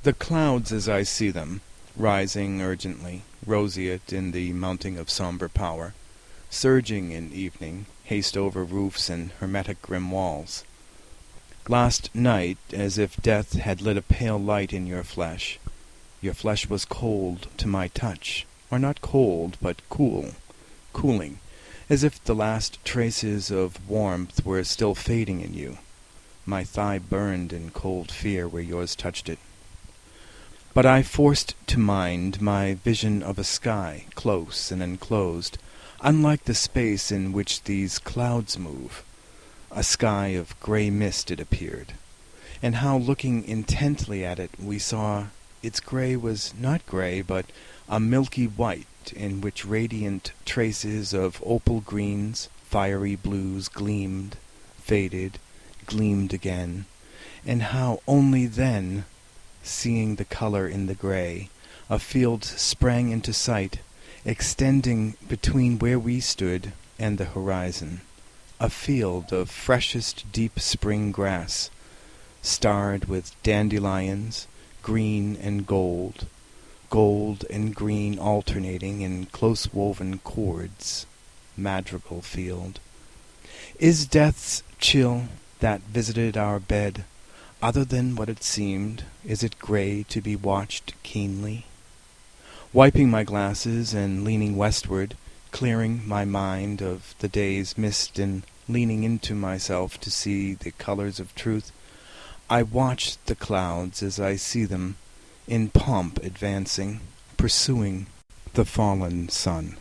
The clouds as I see them, rising urgently, roseate in the mounting of sombre power, surging in evening, haste over roofs and hermetic grim walls. Last night, as if death had lit a pale light in your flesh was cold to my touch, or not cold, but cooling, as if the last traces of warmth were still fading in you. My thigh burned in cold fear where yours touched it. But I forced to mind my vision of a sky, close and enclosed, unlike the space in which these clouds move. A sky of grey mist it appeared, and how, looking intently at it, we saw its grey was not grey, but a milky white, in which radiant traces of opal greens, fiery blues gleamed, faded, gleamed again, and how only then, seeing the colour in the grey, a field sprang into sight, extending between where we stood and the horizon, a field of freshest deep spring grass, starred with dandelions, green and gold and green alternating in close-woven chords, madrigal field. Is death's chill that visited our bed other than what it seemed? Is it grey to be watched keenly? Wiping my glasses and leaning westward, clearing my mind of the day's mist and leaning into myself to see the colours of truth, I watch the clouds as I see them, in pomp advancing, pursuing the fallen sun.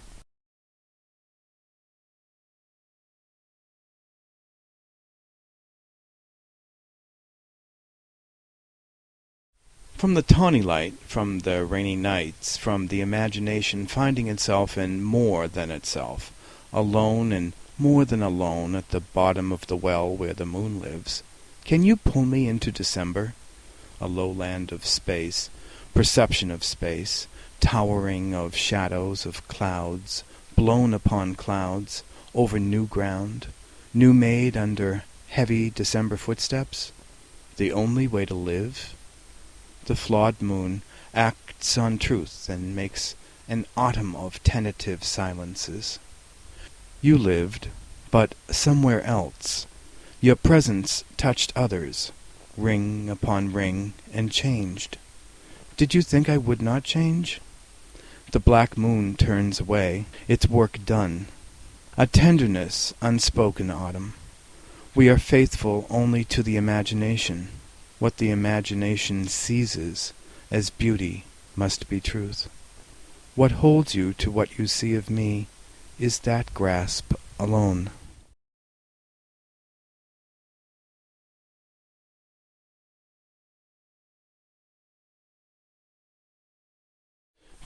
From the tawny light, from the rainy nights, from the imagination finding itself in more than itself, alone and more than alone at the bottom of the well where the moon lives, can you pull me into December? A lowland of space, perception of space, towering of shadows of clouds, blown upon clouds, over new ground, new made under heavy December footsteps? The only way to live? The flawed moon acts on truth and makes an autumn of tentative silences. You lived, but somewhere else. Your presence touched others, ring upon ring, and changed. Did you think I would not change? The black moon turns away, its work done. A tenderness unspoken autumn. We are faithful only to the imagination. What the imagination seizes as beauty must be truth. What holds you to what you see of me is that grasp alone.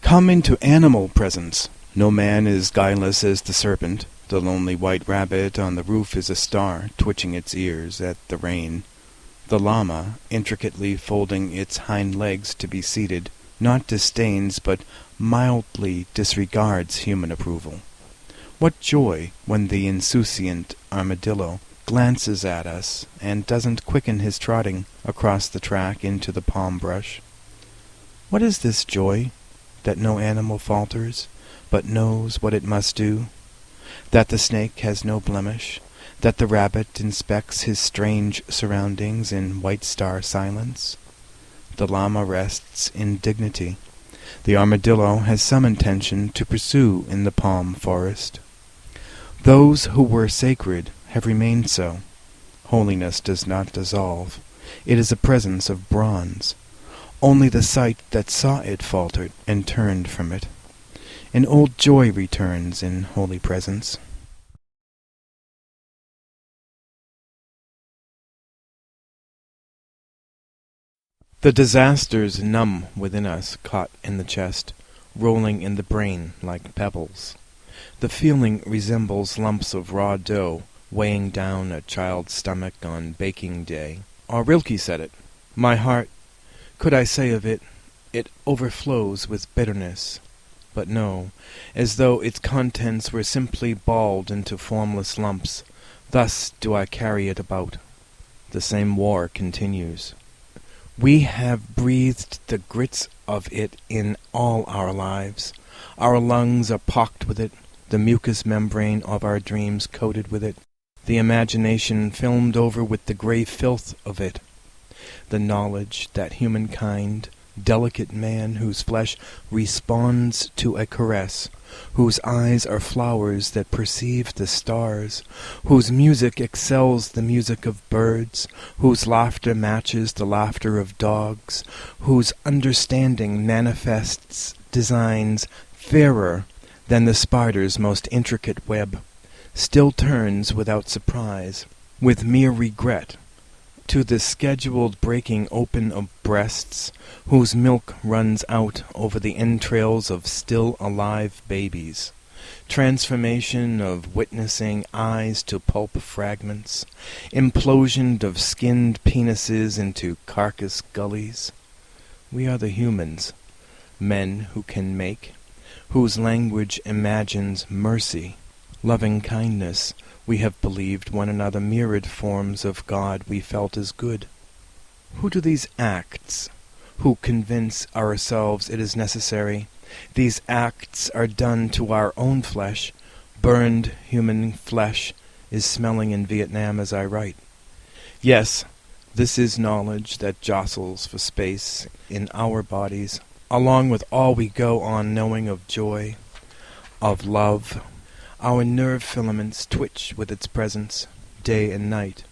Come into animal presence. No man is guileless as the serpent. The lonely white rabbit on the roof is a star, twitching its ears at the rain. The llama, intricately folding its hind legs to be seated, not disdains but mildly disregards human approval. What joy when the insouciant armadillo glances at us and doesn't quicken his trotting across the track into the palm brush. What is this joy? That no animal falters, but knows what it must do? That the snake has no blemish? That the rabbit inspects his strange surroundings in white star silence? The llama rests in dignity. The armadillo has some intention to pursue in the palm forest. Those who were sacred have remained so. Holiness does not dissolve. It is a presence of bronze. Only the sight that saw it faltered and turned from it. An old joy returns in holy presence. The disasters numb within us, caught in the chest, rolling in the brain like pebbles. The feeling resembles lumps of raw dough weighing down a child's stomach on baking day. Or Rilke said it. My heart, could I say of it, it overflows with bitterness. But no, as though its contents were simply balled into formless lumps, thus do I carry it about. The same war continues. We have breathed the grits of it in all our lives. Our lungs are pocked with it, the mucous membrane of our dreams coated with it, the imagination filmed over with the grey filth of it. The knowledge that humankind, delicate man whose flesh responds to a caress, whose eyes are flowers that perceive the stars, whose music excels the music of birds, whose laughter matches the laughter of dogs, whose understanding manifests designs fairer than the spider's most intricate web, still turns without surprise, with mere regret, to the scheduled breaking open of breasts, whose milk runs out over the entrails of still alive babies, transformation of witnessing eyes to pulp fragments, implosion of skinned penises into carcass gullies. We are the humans, men who can make, whose language imagines mercy, loving kindness. We have believed one another mirrored forms of God we felt as good. Who do these acts, who convince ourselves it is necessary? These acts are done to our own flesh. Burned human flesh is smelling in Vietnam as I write. Yes, this is knowledge that jostles for space in our bodies, along with all we go on knowing of joy, of love. Our nerve filaments twitch with its presence, day and night.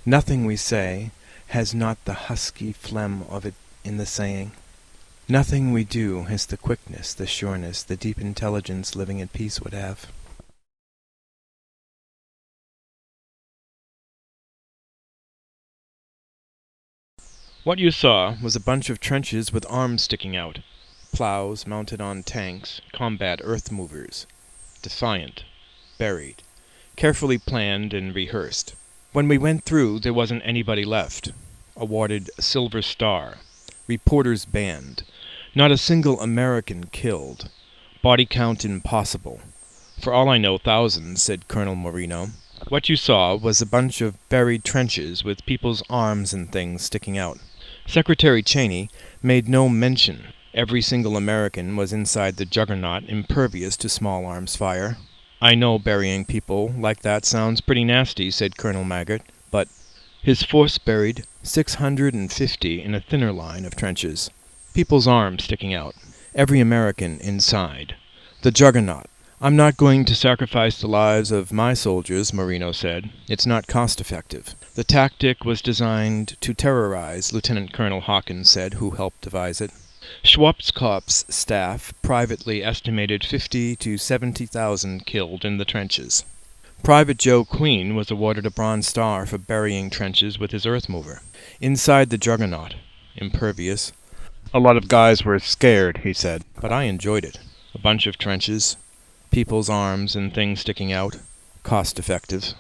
Nothing we say has not the husky phlegm of it in the saying. Nothing we do has the quickness, the sureness, the deep intelligence living in peace would have. What you saw was a bunch of trenches with arms sticking out, plows mounted on tanks, combat earth movers. Defiant, buried, carefully planned and rehearsed. When we went through, there wasn't anybody left. Awarded Silver Star. Reporters banned. Not a single American killed. Body count impossible. For all I know, thousands, said Colonel Moreno. What you saw was a bunch of buried trenches with people's arms and things sticking out. Secretary Cheney made no mention. Every single American was inside the juggernaut, impervious to small arms fire. I know burying people like that sounds pretty nasty, said Colonel Maggart, but his force buried 650 in a thinner line of trenches. People's arms sticking out. Every American inside. The juggernaut. I'm not going to sacrifice the lives of my soldiers, Moreno said. It's not cost-effective. The tactic was designed to terrorize, Lieutenant Colonel Hawkins said, who helped devise it. Schwarzkopf's staff privately estimated 50 to 70,000 killed in the trenches. Private Joe Queen was awarded a Bronze Star for burying trenches with his earth mover. Inside the juggernaut, impervious. A lot of guys were scared, he said, but I enjoyed it. A bunch of trenches, people's arms and things sticking out, cost-effective.